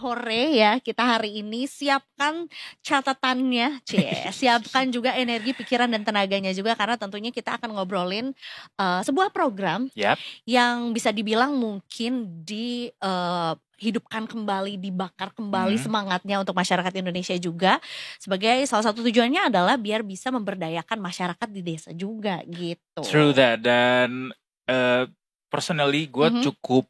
sore ya kita hari ini. Siapkan catatannya, siapkan juga energi, pikiran dan tenaganya juga, karena tentunya kita akan ngobrolin sebuah program yang bisa dibilang mungkin hidupkan kembali, dibakar kembali semangatnya untuk masyarakat Indonesia juga. Sebagai salah satu tujuannya adalah biar bisa memberdayakan masyarakat di desa juga gitu. True that. Dan personally gue cukup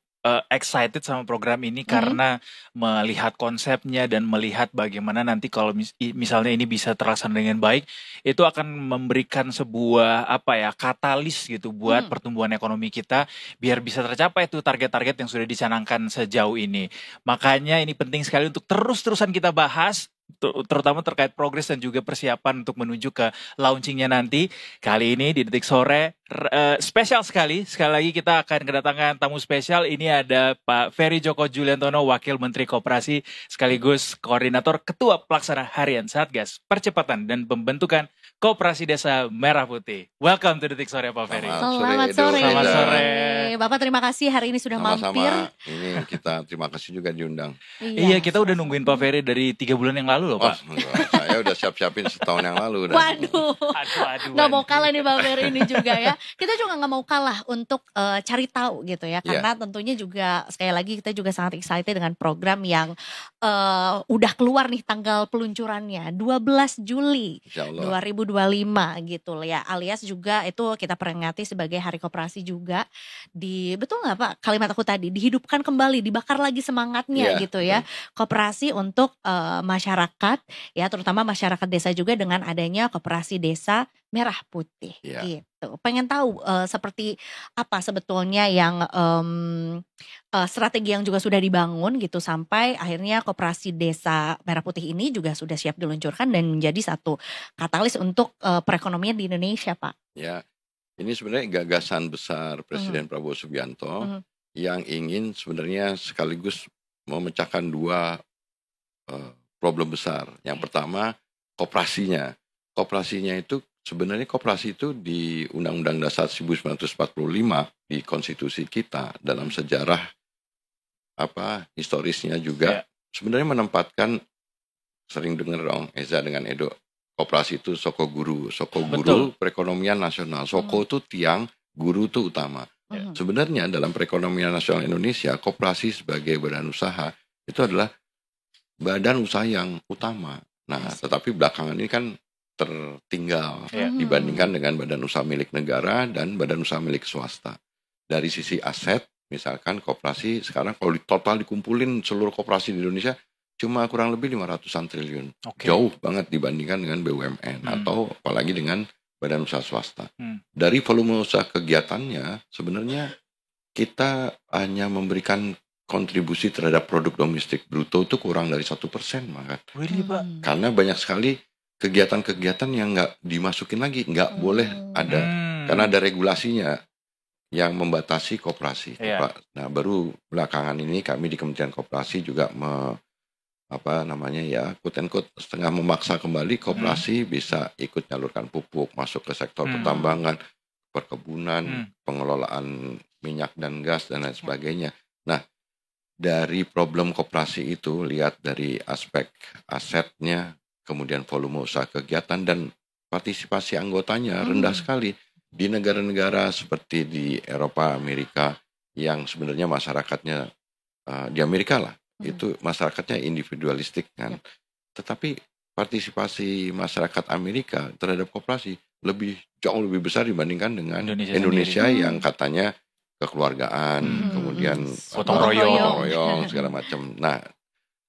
excited sama program ini karena melihat konsepnya dan melihat bagaimana nanti kalau misalnya ini bisa terlaksana dengan baik, itu akan memberikan sebuah katalis gitu buat pertumbuhan ekonomi kita biar bisa tercapai tuh target-target yang sudah dicanangkan sejauh ini. Makanya ini penting sekali untuk terus-terusan kita bahas, terutama terkait progres dan juga persiapan untuk menuju ke launchingnya nanti. Kali ini di Detik Sore spesial sekali lagi kita akan kedatangan tamu spesial. Ini ada Pak Ferry Joko Juliantono, Wakil Menteri Koperasi sekaligus Koordinator Ketua Pelaksana Harian Satgas Percepatan dan Pembentukan Koperasi Desa Merah Putih. Welcome to Detik Sore Pak Ferry. Selamat sore. Bapak terima kasih hari ini sudah mampir. Ini kita terima kasih juga diundang. Iya, kita udah nungguin Pak Ferry dari 3 bulan yang lalu loh Pak. Saya udah siap-siapin setahun yang lalu. Waduh. Gak mau kalah nih Pak Ferry ini juga ya. Kita juga gak mau kalah untuk cari tahu gitu ya. Karena tentunya juga sekali lagi kita juga sangat excited dengan program yang udah keluar nih tanggal peluncurannya 12 Juli 2025 gitu ya. Alias juga itu kita peringati sebagai Hari Koperasi juga. Betul gak Pak kalimat aku tadi, dihidupkan kembali, dibakar lagi semangatnya gitu ya. Koperasi untuk masyarakat ya, terutama masyarakat desa juga dengan adanya Koperasi Desa Merah Putih gitu. Pengen tahu seperti apa sebetulnya yang strategi yang juga sudah dibangun gitu sampai akhirnya Koperasi Desa Merah Putih ini juga sudah siap diluncurkan dan menjadi satu katalis untuk perekonomian di Indonesia Pak. Ya, ini sebenarnya gagasan besar Presiden Prabowo Subianto yang ingin sebenarnya sekaligus memecahkan dua problem besar. Yang pertama koperasinya. Koperasinya itu sebenarnya koperasi itu di Undang-Undang Dasar 1945 di konstitusi kita dalam sejarah historisnya juga sebenarnya menempatkan, sering dengar dong Eza dengan Edo, koperasi itu soko guru perekonomian nasional. Soko itu tiang, guru itu utama. Sebenarnya dalam perekonomian nasional Indonesia, koperasi sebagai badan usaha itu adalah badan usaha yang utama. Nah, tetapi belakangan ini kan tertinggal dibandingkan dengan badan usaha milik negara dan badan usaha milik swasta. Dari sisi aset, misalkan koperasi sekarang kalau total dikumpulin seluruh koperasi di Indonesia cuma kurang lebih 500-an triliun. Jauh banget dibandingkan dengan BUMN atau apalagi dengan badan usaha swasta. Dari volume usaha kegiatannya sebenarnya kita hanya memberikan kontribusi terhadap produk domestik bruto itu kurang dari 1% maka. Karena banyak sekali kegiatan-kegiatan yang nggak dimasukin lagi, nggak boleh ada, karena ada regulasinya yang membatasi koperasi. Nah, baru belakangan ini kami di Kementerian Koperasi juga quote and quote setengah memaksa kembali koperasi bisa ikut nyalurkan pupuk masuk ke sektor pertambangan, perkebunan, pengelolaan minyak dan gas dan lain sebagainya. Nah, dari problem koperasi itu lihat dari aspek asetnya, kemudian volume usaha kegiatan dan partisipasi anggotanya rendah sekali di negara-negara seperti di Eropa, Amerika yang sebenarnya masyarakatnya di Amerika lah. Itu masyarakatnya individualistik kan. Tetapi partisipasi masyarakat Amerika terhadap koperasi jauh lebih besar dibandingkan dengan Indonesia yang katanya kekeluargaan, kemudian gotong royong segala macam. Nah,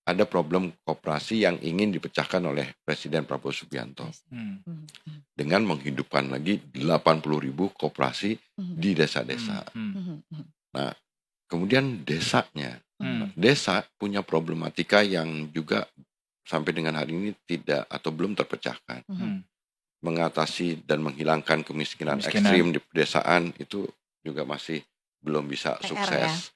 ada problem koperasi yang ingin dipecahkan oleh Presiden Prabowo Subianto dengan menghidupkan lagi 80.000 koperasi di desa-desa. Nah, kemudian desanya. Desa punya problematika yang juga sampai dengan hari ini tidak atau belum terpecahkan. Mengatasi dan menghilangkan kemiskinan ekstrim di pedesaan itu juga masih belum bisa sukses.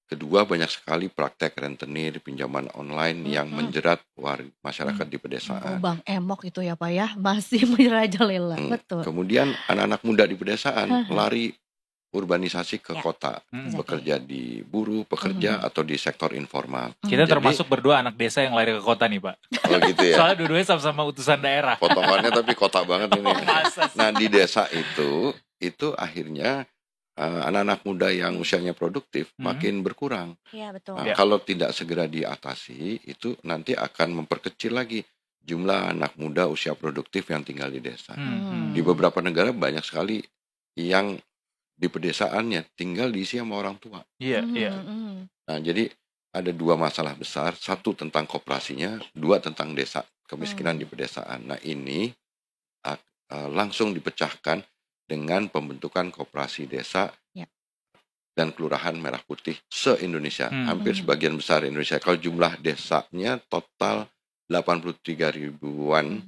Kedua, banyak sekali praktek rentenir, pinjaman online yang menjerat masyarakat di pedesaan. Bang Emok itu ya Pak ya, masih merajalela. Betul. Kemudian anak-anak muda di pedesaan lari urbanisasi ke Ya. kota, Exactly. bekerja di buruh, pekerja atau di sektor informal. Kita Jadi- termasuk berdua anak desa yang lari ke kota nih Pak. Oh gitu ya. Soalnya dua-duanya sama-sama utusan daerah. Potongannya tapi kota banget ini. Masa sih? Nah di desa itu akhirnya anak-anak muda yang usianya produktif makin berkurang. Iya betul. Nah, kalau tidak segera diatasi, itu nanti akan memperkecil lagi jumlah anak muda usia produktif yang tinggal di desa. Di beberapa negara banyak sekali yang di pedesaannya tinggal diisi sama orang tua. Iya, iya. Nah, jadi ada dua masalah besar, satu tentang koperasinya, dua tentang desa, kemiskinan di pedesaan. Nah, ini langsung dipecahkan dengan pembentukan koperasi desa dan kelurahan merah putih se-Indonesia. Hampir sebagian besar Indonesia. Kalau jumlah desanya total 83 ribuan,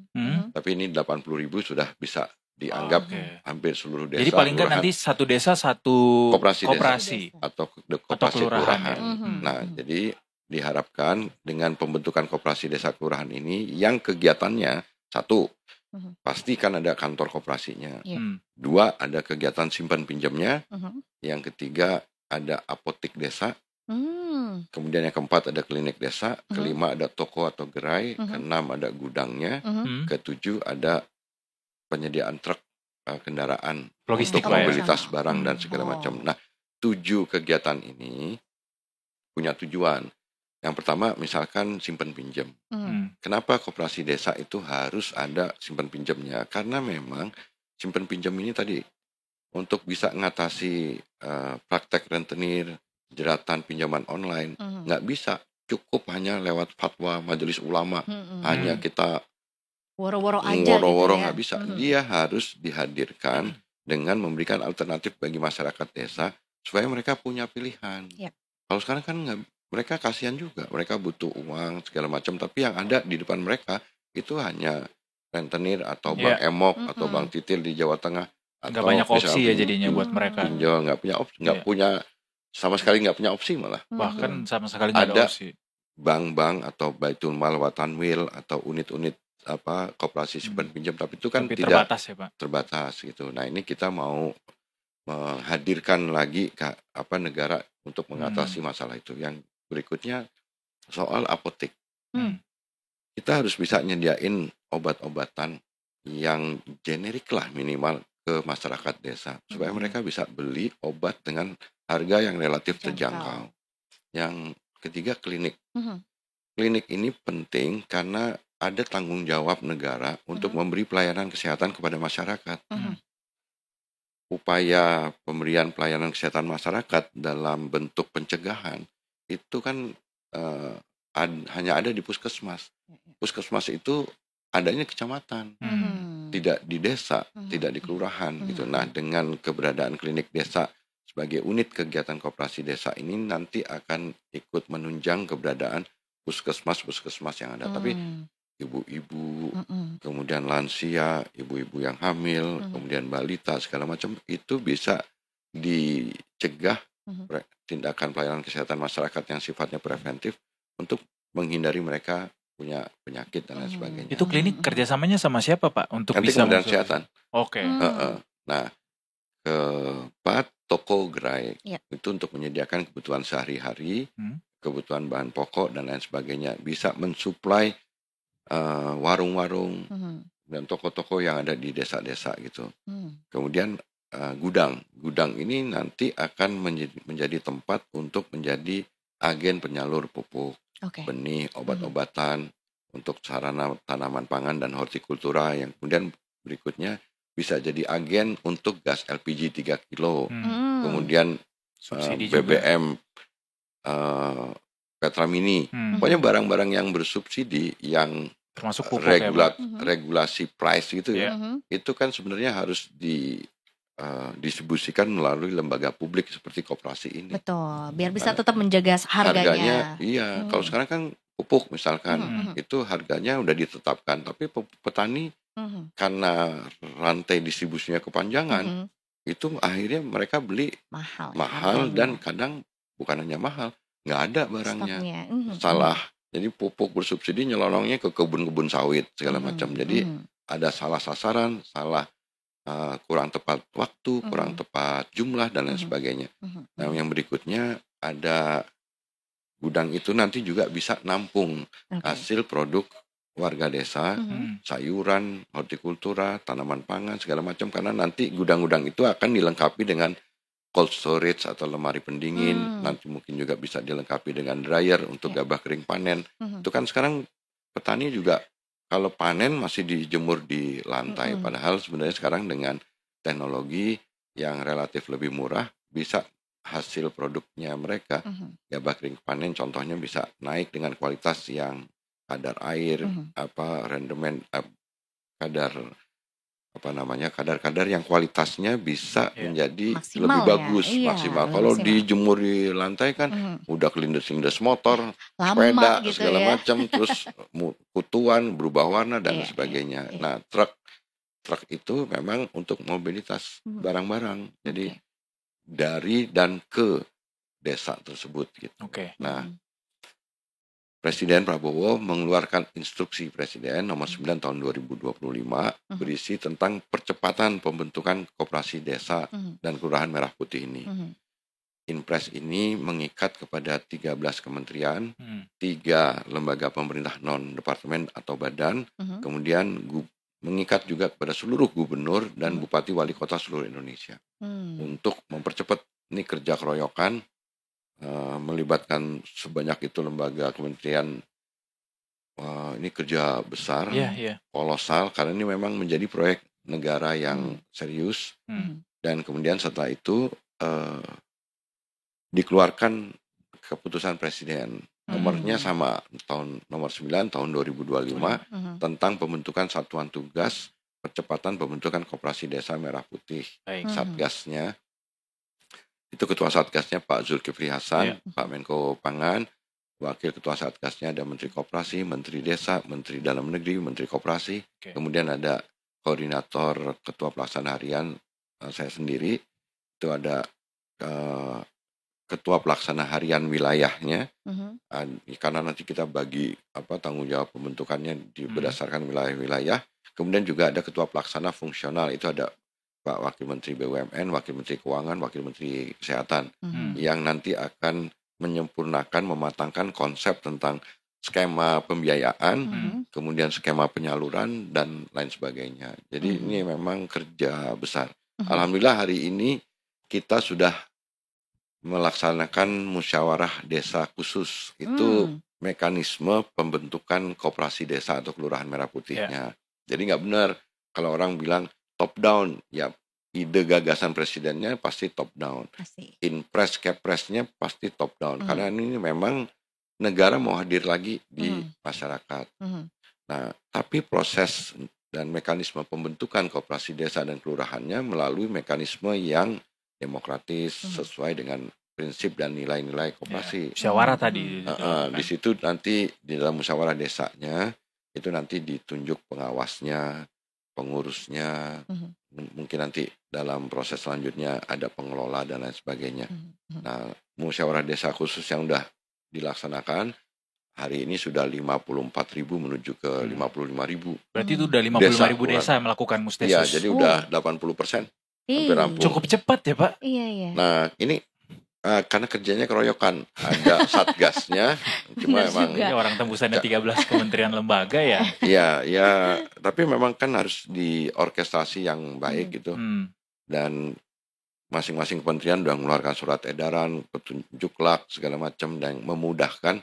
tapi ini 80 ribu sudah bisa dianggap hampir seluruh desa. Jadi paling nggak nanti satu desa satu koperasi atau koperasi kelurahan. kelurahan. Nah, jadi diharapkan dengan pembentukan koperasi desa kelurahan ini yang kegiatannya satu, pasti kan ada kantor koperasinya. Dua, ada kegiatan simpan pinjamnya. Yang ketiga, ada apotik desa. Kemudian yang keempat ada klinik desa. Kelima ada toko atau gerai. Keenam ada gudangnya. Ketujuh ada penyediaan truk, kendaraan Logistik untuk lah ya. mobilitas barang dan segala macam. Nah, 7 kegiatan ini punya tujuan. Yang pertama misalkan simpan pinjam. Kenapa koperasi desa itu harus ada simpan pinjamnya? Karena memang simpan pinjam ini tadi untuk bisa mengatasi praktek rentenir, jeratan pinjaman online, nggak bisa cukup hanya lewat fatwa majelis ulama, hanya kita woro-woro aja woro-woro gitu ya. nggak bisa. Dia harus dihadirkan dengan memberikan alternatif bagi masyarakat desa supaya mereka punya pilihan. Kalau sekarang kan nggak, mereka kasihan juga, mereka butuh uang segala macam, tapi yang ada di depan mereka itu hanya rentenir atau bank emok atau bank titil di Jawa Tengah. Nggak banyak opsi ya jadinya buat mereka. Pinjol nggak punya opsi, nggak punya sama sekali nggak punya opsi malah. Bahkan sama sekali nggak ada opsi. Bank-bank atau Baitul Mal Watanwil atau unit-unit koperasi simpan pinjam, tapi itu kan tidak terbatas ya Pak. Terbatas gitu. Nah ini kita mau menghadirkan lagi negara untuk mengatasi masalah itu. Yang berikutnya soal apotek. Kita harus bisa nyediain obat-obatan yang generik lah minimal ke masyarakat desa supaya mereka bisa beli obat dengan harga yang relatif terjangkau. Yang ketiga klinik. Klinik ini penting karena ada tanggung jawab negara untuk memberi pelayanan kesehatan kepada masyarakat. Upaya pemberian pelayanan kesehatan masyarakat dalam bentuk pencegahan itu kan hanya ada di puskesmas. Puskesmas itu adanya kecamatan, tidak di desa, tidak di kelurahan gitu. Nah, dengan keberadaan klinik desa sebagai unit kegiatan koperasi desa ini nanti akan ikut menunjang keberadaan puskesmas yang ada. Tapi ibu-ibu, kemudian lansia, ibu-ibu yang hamil, kemudian balita segala macam itu bisa dicegah tindakan pelayanan kesehatan masyarakat yang sifatnya preventif untuk menghindari mereka punya penyakit dan lain sebagainya. Itu klinik kerjasamanya sama siapa Pak untuk Nanti bisa Kementerian Kesehatan. Oke. Nah, keempat toko gerai itu untuk menyediakan kebutuhan sehari-hari, kebutuhan bahan pokok dan lain sebagainya, bisa mensuplai warung-warung dan toko-toko yang ada di desa-desa gitu. Kemudian gudang ini nanti akan menjadi tempat untuk menjadi agen penyalur pupuk, benih, obat-obatan untuk sarana tanaman pangan dan hortikultura, yang kemudian berikutnya bisa jadi agen untuk gas LPG 3 kilo, kemudian BBM, Petramini, pokoknya barang-barang yang bersubsidi yang termasuk pupuk regulasi price gitu ya, itu kan sebenarnya harus distribusikan melalui lembaga publik seperti koperasi ini. Betul, biar bisa tetap menjaga harganya. Iya, kalau sekarang kan pupuk misalkan itu harganya udah ditetapkan, tapi petani karena rantai distribusinya kepanjangan, itu akhirnya mereka beli mahal dan kadang bukan hanya mahal, nggak ada barangnya, salah. Jadi pupuk bersubsidi nyelonongnya ke kebun-kebun sawit segala macam. Jadi ada salah sasaran, salah kurang tepat waktu, kurang tepat jumlah dan lain sebagainya. Nah, yang berikutnya ada gudang itu nanti juga bisa nampung hasil produk warga desa, sayuran, hortikultura, tanaman pangan, segala macam, karena nanti gudang-gudang itu akan dilengkapi dengan cold storage atau lemari pendingin, nanti mungkin juga bisa dilengkapi dengan dryer untuk gabah kering panen. Itu kan sekarang petani juga kalau panen masih dijemur di lantai, padahal sebenarnya sekarang dengan teknologi yang relatif lebih murah bisa hasil produknya mereka gabah kering panen contohnya bisa naik dengan kualitas yang kadar air, rendemen, kadar yang kualitasnya bisa menjadi maksimal lebih ya? bagus, Iya, maksimal. lebih Kalau maksimal. dijemur di lantai kan udah kelindes-kelindes motor, Lama sepeda, gitu segala ya. macam, terus kutuan, berubah warna dan Iya, sebagainya. iya. Nah, truk itu memang untuk mobilitas barang-barang. Jadi dari dan ke desa tersebut gitu. Nah, Presiden Prabowo mengeluarkan instruksi Presiden nomor 9 tahun 2025 berisi tentang percepatan pembentukan koperasi desa dan kelurahan Merah Putih ini. Inpres ini mengikat kepada 13 kementerian, 3 lembaga pemerintah non-departemen atau badan, kemudian mengikat juga kepada seluruh gubernur dan bupati wali kota seluruh Indonesia untuk mempercepat ini kerja keroyokan, melibatkan sebanyak itu lembaga kementerian. Ini kerja besar, kolosal, karena ini memang menjadi proyek negara yang serius. Dan kemudian setelah itu dikeluarkan keputusan Presiden. Nomornya sama, nomor 9 tahun 2025 tentang pembentukan satuan tugas percepatan pembentukan koperasi desa Merah Putih. Satgasnya itu ketua Satgasnya Pak Zulkifli Hasan, Pak Menko Pangan, wakil ketua Satgasnya ada Menteri Koperasi, Menteri Desa, Menteri Dalam Negeri, Menteri Koperasi, kemudian ada koordinator ketua pelaksana harian saya sendiri, itu ada ketua pelaksana harian wilayahnya, karena nanti kita bagi tanggung jawab pembentukannya berdasarkan wilayah-wilayah. Kemudian juga ada ketua pelaksana fungsional, itu ada Pak Wakil Menteri BUMN, Wakil Menteri Keuangan, Wakil Menteri Kesehatan, yang nanti akan menyempurnakan, mematangkan konsep tentang skema pembiayaan, kemudian skema penyaluran, dan lain sebagainya. Jadi ini memang kerja besar. Alhamdulillah hari ini kita sudah melaksanakan musyawarah desa khusus. Itu mekanisme pembentukan koperasi desa atau kelurahan Merah Putihnya. Jadi nggak benar kalau orang bilang top down, ya ide gagasan presidennya pasti top down. Inpres kepresnya pasti top down. Karena ini memang negara mau hadir lagi di masyarakat. Nah, tapi proses dan mekanisme pembentukan koperasi desa dan kelurahannya melalui mekanisme yang demokratis sesuai dengan prinsip dan nilai-nilai koperasi. Musyawarah tadi. Di situ nanti di dalam musyawarah desanya itu nanti ditunjuk pengawasnya, pengurusnya, mungkin nanti dalam proses selanjutnya ada pengelola dan lain sebagainya. Nah, musyawarah desa khusus yang udah dilaksanakan hari ini sudah 54.000 menuju ke 55.000. Berarti itu udah 55.000 desa melakukan musdesus. Iya, jadi udah 80%. Hampir rampung. Cukup cepat ya Pak. Iya. Nah, ini karena kerjanya keroyokan, ada satgasnya, cuma memang orang tembusannya 13 kementerian lembaga ya. Iya, tapi memang kan harus diorkestrasi yang baik gitu. Dan masing-masing kementerian sudah mengeluarkan surat edaran, petunjuk lak segala macam, dan memudahkan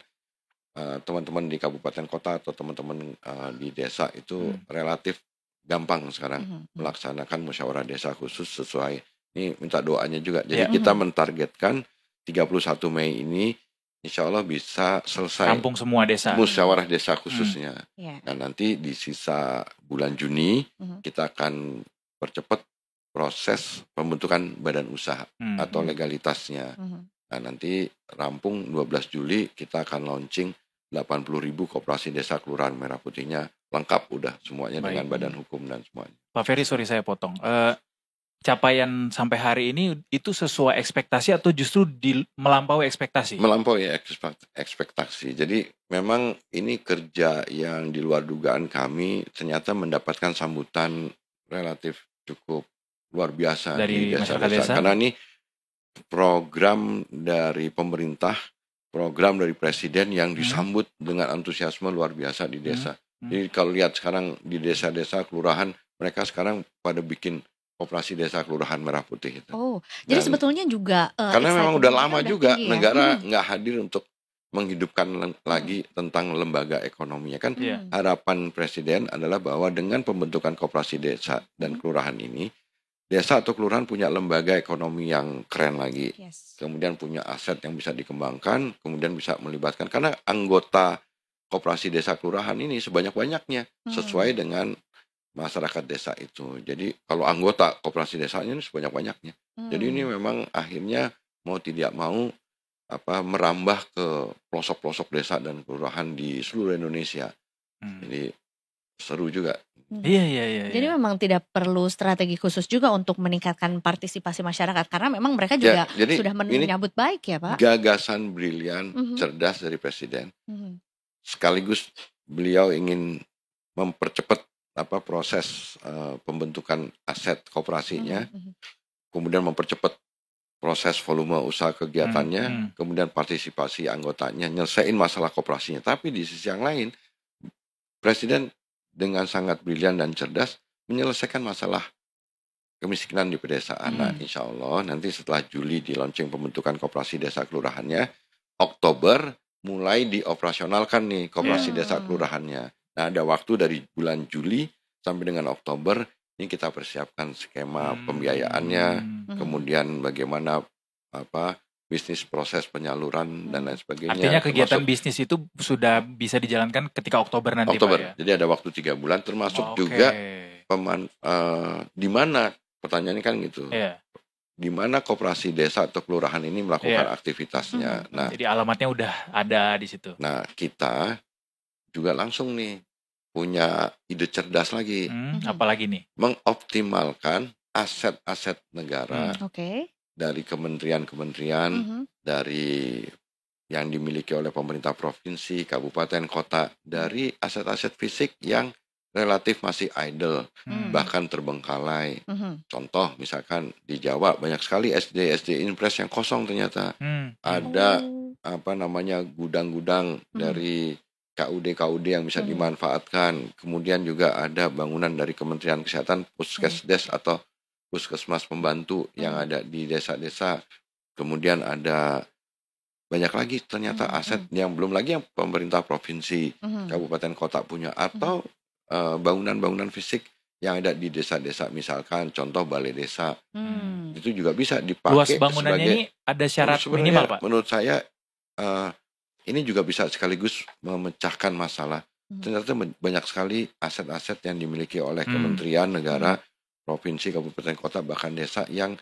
teman-teman di kabupaten kota atau teman-teman di desa itu relatif gampang sekarang melaksanakan musyawarah desa khusus sesuai. Ini minta doanya juga. Jadi kita mentargetkan 31 Mei ini insya Allah bisa selesai rampung semua desa. Musyawarah desa khususnya. Nah, nanti di sisa bulan Juni kita akan percepat proses pembentukan badan usaha atau legalitasnya. Nah, nanti rampung 12 Juli kita akan launching 80.000 koperasi desa kelurahan Merah Putihnya, lengkap udah semuanya dengan badan hukum dan semuanya. Pak Ferry, sorry saya potong. Capaian sampai hari ini itu sesuai ekspektasi atau justru melampaui ekspektasi? Melampaui ekspektasi. Jadi memang ini kerja yang di luar dugaan kami ternyata mendapatkan sambutan relatif cukup luar biasa Dari di masyarakat desa-desa. desa. Karena ini program dari pemerintah, program dari presiden yang disambut dengan antusiasme luar biasa di desa. Jadi kalau lihat sekarang di desa-desa kelurahan, mereka sekarang pada bikin koperasi desa kelurahan Merah Putih itu. Oh, jadi Dan sebetulnya juga karena memang udah lama juga tinggi ya? negara nggak hadir untuk menghidupkan lagi tentang lembaga ekonominya. Kan harapan presiden adalah bahwa dengan pembentukan koperasi desa dan kelurahan ini, desa atau kelurahan punya lembaga ekonomi yang keren lagi. Yes. Kemudian punya aset yang bisa dikembangkan, kemudian bisa melibatkan. Karena anggota koperasi desa kelurahan ini sebanyak-banyaknya sesuai dengan masyarakat desa itu. Jadi kalau anggota koperasi desanya ini sebanyak-banyaknya. Jadi ini memang akhirnya mau tidak mau merambah ke pelosok-pelosok desa dan kelurahan di seluruh Indonesia. Jadi seru juga. Iya. Jadi memang tidak perlu strategi khusus juga untuk meningkatkan partisipasi masyarakat karena memang mereka juga sudah menyambut baik ya Pak. Gagasan brilian, cerdas dari presiden. Sekaligus beliau ingin mempercepat proses pembentukan aset koperasinya, kemudian mempercepat proses volume usaha kegiatannya, kemudian partisipasi anggotanya, nyelesain masalah koperasinya. Tapi di sisi yang lain, presiden dengan sangat brilian dan cerdas menyelesaikan masalah kemiskinan di pedesaan. Nah, insya Allah nanti setelah Juli di launching pembentukan koperasi desa kelurahannya, Oktober mulai dioperasionalkan nih koperasi desa kelurahannya. Nah, ada waktu dari bulan Juli sampai dengan Oktober, ini kita persiapkan skema pembiayaannya, kemudian bagaimana bisnis proses penyaluran dan lain sebagainya. Artinya kegiatan bisnis itu sudah bisa dijalankan ketika Oktober nanti Oktober. Pak ya? Jadi ada waktu 3 bulan, termasuk juga di mana, pertanyaannya kan gitu. Di mana koperasi desa atau kelurahan ini melakukan aktivitasnya. Nah, jadi alamatnya udah ada di situ. Nah, kita juga langsung nih punya ide cerdas lagi. Apalagi nih? Mengoptimalkan aset-aset negara dari kementerian-kementerian, dari yang dimiliki oleh pemerintah provinsi, kabupaten, kota, dari aset-aset fisik yang relatif masih idle, bahkan terbengkalai. Contoh misalkan di Jawa banyak sekali SD Impres yang kosong ternyata. Ada gudang-gudang dari KUD yang bisa dimanfaatkan. Kemudian juga ada bangunan dari Kementerian Kesehatan, Puskesdes atau Puskesmas pembantu yang ada di desa-desa. Kemudian ada banyak lagi ternyata aset yang belum lagi yang pemerintah provinsi, kabupaten kota punya, atau bangunan-bangunan fisik yang ada di desa-desa, misalkan contoh balai desa. Itu juga bisa dipakai. Luas bangunannya ini ada syarat minimal Pak? Menurut saya ini juga bisa sekaligus memecahkan masalah. Ternyata banyak sekali aset-aset yang dimiliki oleh kementerian, negara, provinsi, kabupaten, kota, bahkan desa yang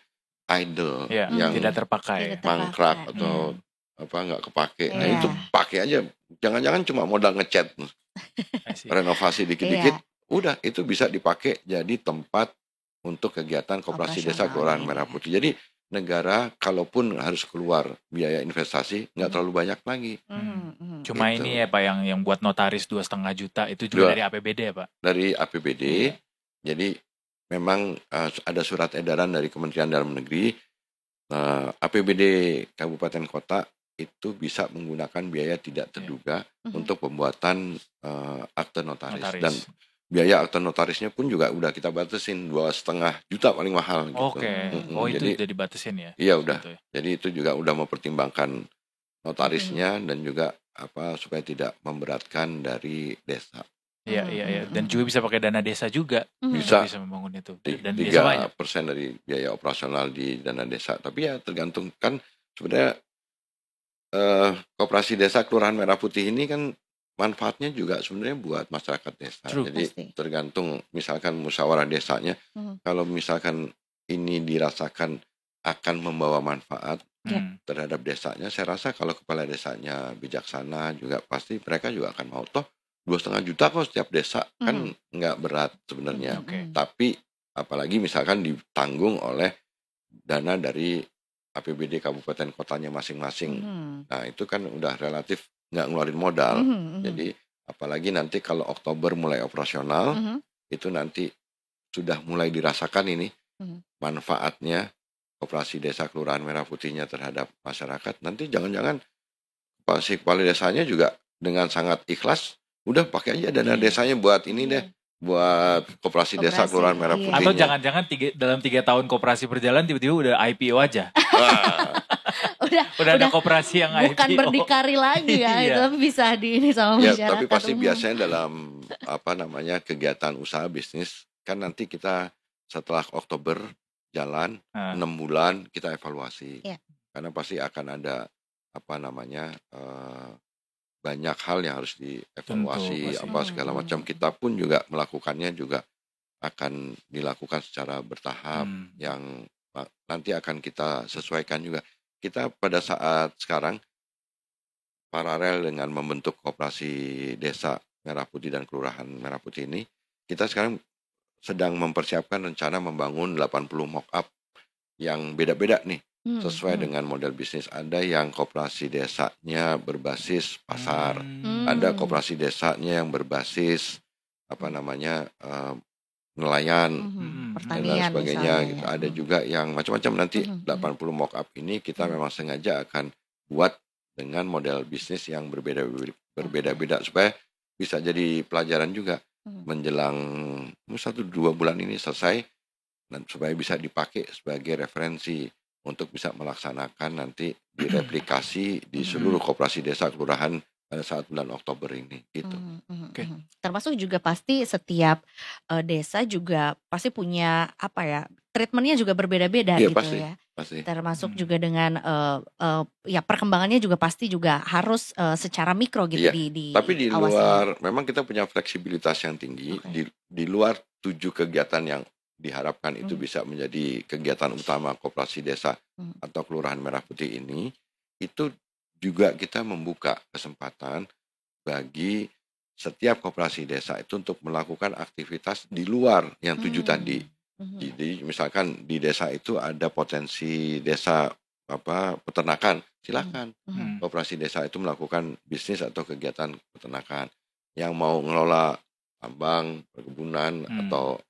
idle, yang tidak terpakai, mangkrak atau nggak kepake. Nah itu pakai aja. Jangan-jangan cuma modal ngecat, renovasi dikit-dikit, udah itu bisa dipakai jadi tempat untuk kegiatan koperasi desa kelurahan Merah Putih. Jadi negara kalaupun harus keluar biaya investasi nggak terlalu banyak lagi. Cuma gitu. Ini ya Pak yang buat notaris 2,5 juta itu juga dari APBD ya Pak? Dari APBD. Jadi memang ada surat edaran dari Kementerian Dalam Negeri, APBD kabupaten kota itu bisa menggunakan biaya tidak terduga untuk pembuatan akte notaris. Dan biaya akte notarisnya pun juga udah kita batasin 2,5 juta paling mahal gitu. Itu udah dibatasin ya? Iya udah. Gitu ya. Jadi itu juga udah mempertimbangkan notarisnya dan juga supaya tidak memberatkan dari desa. Iya. Dan juga bisa pakai dana desa juga. Bisa membangun itu. Dan 3% dari biaya operasional di dana desa. Tapi ya tergantung kan sebenarnya koperasi desa Kelurahan Merah Putih ini kan manfaatnya juga sebenarnya buat masyarakat desa. Jadi tergantung misalkan musyawarah desanya. Kalau misalkan ini dirasakan akan membawa manfaat terhadap desanya, saya rasa kalau kepala desanya bijaksana juga pasti mereka juga akan mau. Toh 2,5 juta kok setiap desa, kan nggak berat sebenarnya. Tapi apalagi misalkan ditanggung oleh dana dari APBD kabupaten kotanya masing-masing. Nah itu kan udah relatif nggak ngeluarin modal. Jadi apalagi nanti kalau Oktober mulai operasional, itu nanti sudah mulai dirasakan ini manfaatnya koperasi desa Kelurahan Merah Putihnya terhadap masyarakat, nanti jangan-jangan si kepala desanya juga dengan sangat ikhlas, udah pakai aja dana desanya buat ini deh, buat koperasi desa Kelurahan Merah Putihnya. Atau jangan-jangan dalam 3 tahun koperasi berjalan tiba-tiba udah IPO aja. udah ada koperasi yang bukan IPO. berdikari lagi ya, itu bisa di ini sama masyarakat. Tapi pasti biasanya dalam kegiatan usaha bisnis kan nanti kita setelah Oktober jalan 6 bulan kita evaluasi. Karena pasti akan ada banyak hal yang harus dievaluasi. Segala macam. Kita pun juga melakukannya juga akan dilakukan secara bertahap, yang nanti akan kita sesuaikan juga. Kita pada saat sekarang paralel dengan membentuk koperasi desa Merah Putih dan Kelurahan Merah Putih ini, kita sekarang sedang mempersiapkan rencana membangun 80 mock-up yang beda-beda nih, sesuai dengan model bisnis. Ada yang koperasi desanya berbasis pasar, ada koperasi desanya yang berbasis nelayan, dan lain sebagainya gitu. Ada juga yang macam-macam. Nanti 80 mock-up ini kita memang sengaja akan buat dengan model bisnis yang berbeda-beda supaya bisa jadi pelajaran juga menjelang 1-2 bulan ini selesai, dan supaya bisa dipakai sebagai referensi untuk bisa melaksanakan nanti direplikasi di seluruh koperasi desa kelurahan pada saat bulan Oktober ini gitu. Termasuk juga pasti setiap desa juga pasti punya treatmentnya juga berbeda-beda gitu pasti. Termasuk juga dengan perkembangannya juga pasti juga harus secara mikro gitu Tapi di luar memang kita punya fleksibilitas yang tinggi. Di luar 7 kegiatan yang diharapkan itu bisa menjadi kegiatan utama koperasi desa atau Kelurahan Merah Putih ini, itu juga kita membuka kesempatan bagi setiap koperasi desa itu untuk melakukan aktivitas di luar yang 7 tadi. Jadi misalkan di desa itu ada potensi desa peternakan, silakan koperasi desa itu melakukan bisnis atau kegiatan peternakan. Yang mau ngelola tambang, perkebunan atau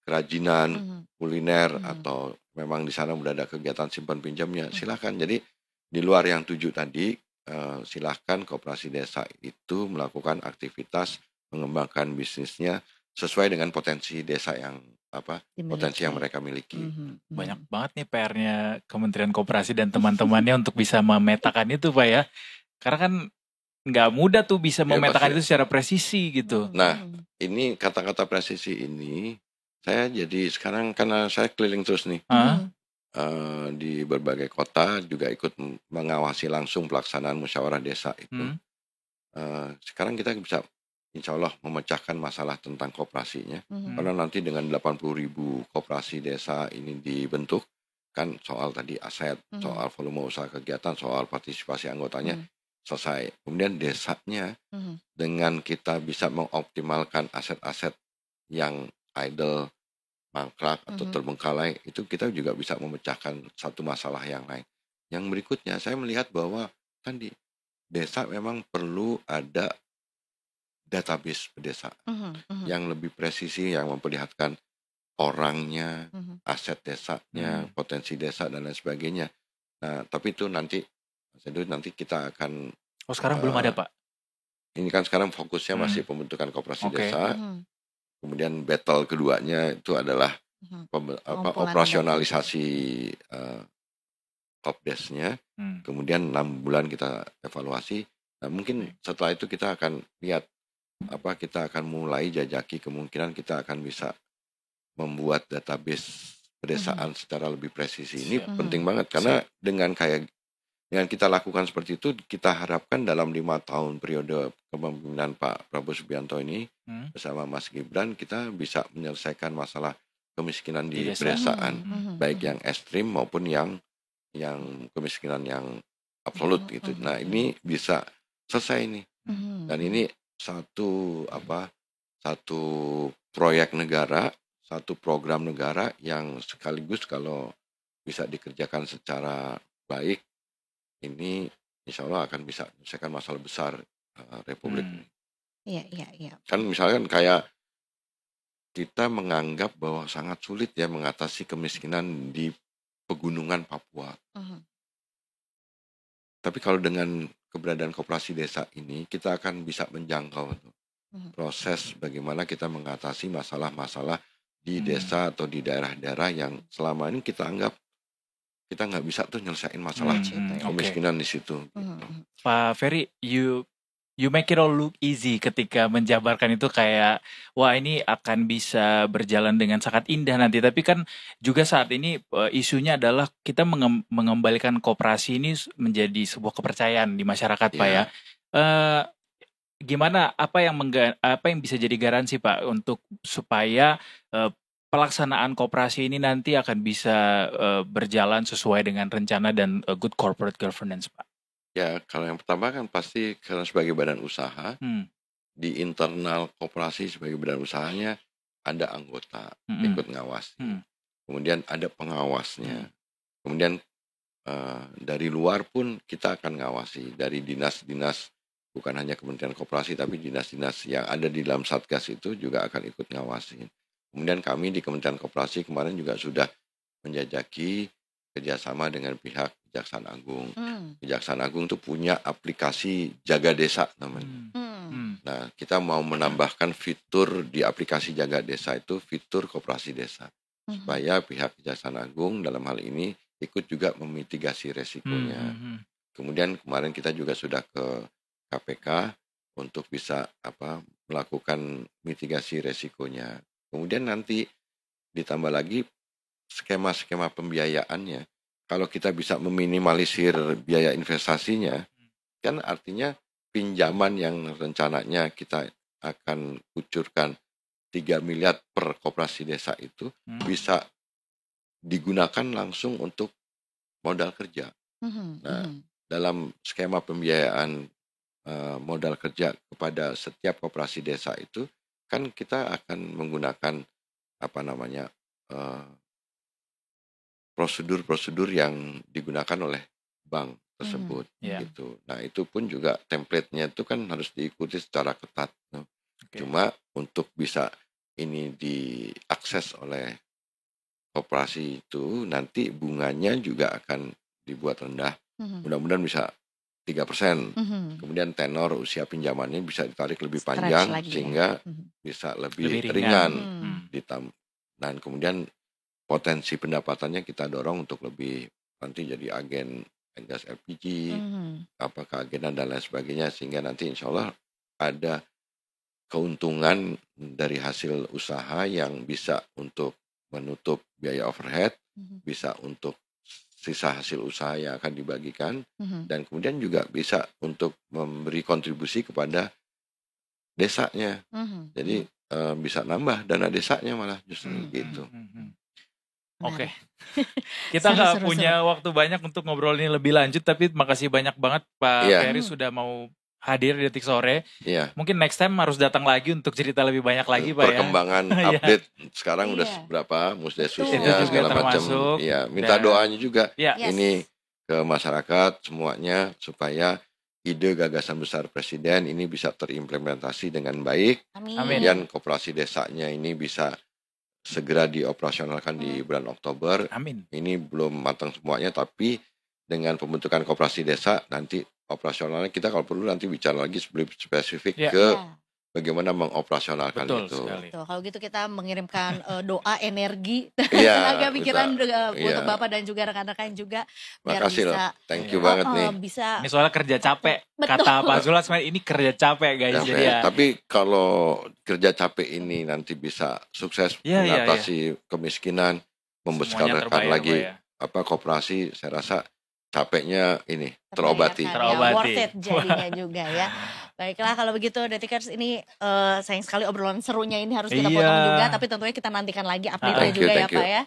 kerajinan, kuliner, atau memang di sana udah ada kegiatan simpan pinjamnya, silakan. Jadi di luar yang 7 tadi, silahkan koperasi desa itu melakukan aktivitas mengembangkan bisnisnya sesuai dengan potensi desa yang potensi yang mereka miliki. Banyak banget nih PR-nya Kementerian Koperasi dan teman-temannya untuk bisa memetakan itu, Pak ya. Karena kan nggak mudah tuh bisa memetakan itu secara presisi gitu. Nah, ini kata-kata presisi ini saya jadi sekarang karena saya keliling terus nih. Di berbagai kota juga ikut mengawasi langsung pelaksanaan musyawarah desa itu. Sekarang kita bisa insya Allah memecahkan masalah tentang koperasinya. Karena nanti dengan 80.000 koperasi desa ini dibentuk, kan soal tadi aset, soal volume usaha kegiatan, soal partisipasi anggotanya selesai. Kemudian desanya dengan kita bisa mengoptimalkan aset-aset yang idle, mangkrak atau terbengkalai, itu kita juga bisa memecahkan satu masalah yang lain. Yang berikutnya saya melihat bahwa kan di desa memang perlu ada database pedesaan yang lebih presisi, yang memperlihatkan orangnya, aset desanya, potensi desa dan lain sebagainya. Nah, tapi itu nanti kita akan sekarang belum ada, Pak. Ini kan sekarang fokusnya masih pembentukan koperasi desa. Kemudian battle keduanya itu adalah operasionalisasi Kopdesnya. Kemudian 6 bulan kita evaluasi. Nah, mungkin setelah itu kita akan lihat kita akan mulai jajaki kemungkinan kita akan bisa membuat database pedesaan secara lebih presisi. Ini penting banget karena dengan kita lakukan seperti itu, kita harapkan dalam 5 tahun periode kepemimpinan Pak Prabowo Subianto ini bersama Mas Gibran, kita bisa menyelesaikan masalah kemiskinan di pedesaan, baik yang ekstrim maupun yang kemiskinan yang absolut gitu. Nah, ini bisa selesai nih. Dan ini satu proyek negara, satu program negara yang sekaligus kalau bisa dikerjakan secara baik, ini insya Allah akan bisa menyelesaikan masalah besar Republik ini. Iya. Kan misalkan kayak kita menganggap bahwa sangat sulit ya mengatasi kemiskinan di pegunungan Papua. Tapi kalau dengan keberadaan koperasi desa ini, kita akan bisa menjangkau proses bagaimana kita mengatasi masalah-masalah di desa atau di daerah-daerah yang selama ini kita anggap kita nggak bisa tuh nyelesain masalah kemiskinan di situ. Pak Ferry, you make it all look easy ketika menjabarkan itu, kayak wah ini akan bisa berjalan dengan sangat indah nanti. Tapi kan juga saat ini isunya adalah kita mengembalikan koperasi ini menjadi sebuah kepercayaan di masyarakat, Pak ya. Gimana, apa yang bisa jadi garansi Pak untuk supaya pelaksanaan koperasi ini nanti akan bisa berjalan sesuai dengan rencana dan good corporate governance, Pak? Ya, kalau yang pertama kan pasti karena sebagai badan usaha, di internal koperasi sebagai badan usahanya ada anggota ikut ngawasi. Kemudian ada pengawasnya. Kemudian dari luar pun kita akan ngawasi, dari dinas-dinas, bukan hanya Kementerian Koperasi, tapi dinas-dinas yang ada di dalam Satgas itu juga akan ikut ngawasin. Kemudian kami di Kementerian Koperasi kemarin juga sudah menjajaki kerjasama dengan pihak Kejaksaan Agung. Kejaksaan Agung itu punya aplikasi Jaga Desa namanya. Nah, kita mau menambahkan fitur di aplikasi Jaga Desa itu fitur koperasi desa. Supaya pihak Kejaksaan Agung dalam hal ini ikut juga memitigasi resikonya. Kemudian kemarin kita juga sudah ke KPK untuk bisa melakukan mitigasi resikonya. Kemudian nanti ditambah lagi skema-skema pembiayaannya. Kalau kita bisa meminimalisir biaya investasinya, kan artinya pinjaman yang rencananya kita akan kucurkan 3 miliar per koperasi desa itu bisa digunakan langsung untuk modal kerja. Nah, dalam skema pembiayaan modal kerja kepada setiap koperasi desa itu kan kita akan menggunakan prosedur-prosedur yang digunakan oleh bank tersebut gitu. Nah, itu pun juga template-nya itu kan harus diikuti secara ketat. Cuma untuk bisa ini diakses oleh koperasi itu nanti bunganya juga akan dibuat rendah. Mudah-mudahan bisa 3%. Kemudian tenor usia pinjamannya bisa ditarik lebih panjang sehingga bisa lebih ringan. Dan kemudian potensi pendapatannya kita dorong untuk lebih nanti jadi agen gas LPG, keagenan dan lain sebagainya, sehingga nanti insya Allah ada keuntungan dari hasil usaha yang bisa untuk menutup biaya overhead, bisa untuk sisa hasil usaha yang akan dibagikan, dan kemudian juga bisa untuk memberi kontribusi kepada desanya. Jadi bisa nambah dana desanya malah justru gitu. Oke. Kita nggak punya waktu banyak untuk ngobrol ini lebih lanjut, tapi makasih banyak banget Pak Ferry sudah mau hadir di Detik Sore. Mungkin next time harus datang lagi untuk cerita lebih banyak lagi Pak. Perkembangan update sekarang udah berapa musdesusnya segala macam. Minta doanya juga ini ke masyarakat semuanya supaya ide gagasan besar Presiden ini bisa terimplementasi dengan baik. Kemudian koperasi desanya ini bisa segera dioperasionalkan di bulan Oktober. Ini belum matang semuanya, tapi dengan pembentukan koperasi desa nanti operasionalnya kita kalau perlu nanti bicara lagi spesifik ke bagaimana mengoperasionalkan itu. Tuh, kalau gitu kita mengirimkan doa, energi, tenaga pikiran untuk Bapak dan juga rekan-rekan juga. Makasih loh, thank you banget nih. Ini soalnya kerja capek, kata Pak Zulhas, ini kerja capek guys. Jadi tapi kalau kerja capek ini nanti bisa sukses mengatasi kemiskinan, membesarkan lagi koperasi, saya rasa capeknya ini terobati. Worth it jadinya juga ya. Baiklah kalau begitu Detikers, ini sayang sekali obrolan serunya ini harus kita potong juga, tapi tentunya kita nantikan lagi update-nya juga ya Pak ya.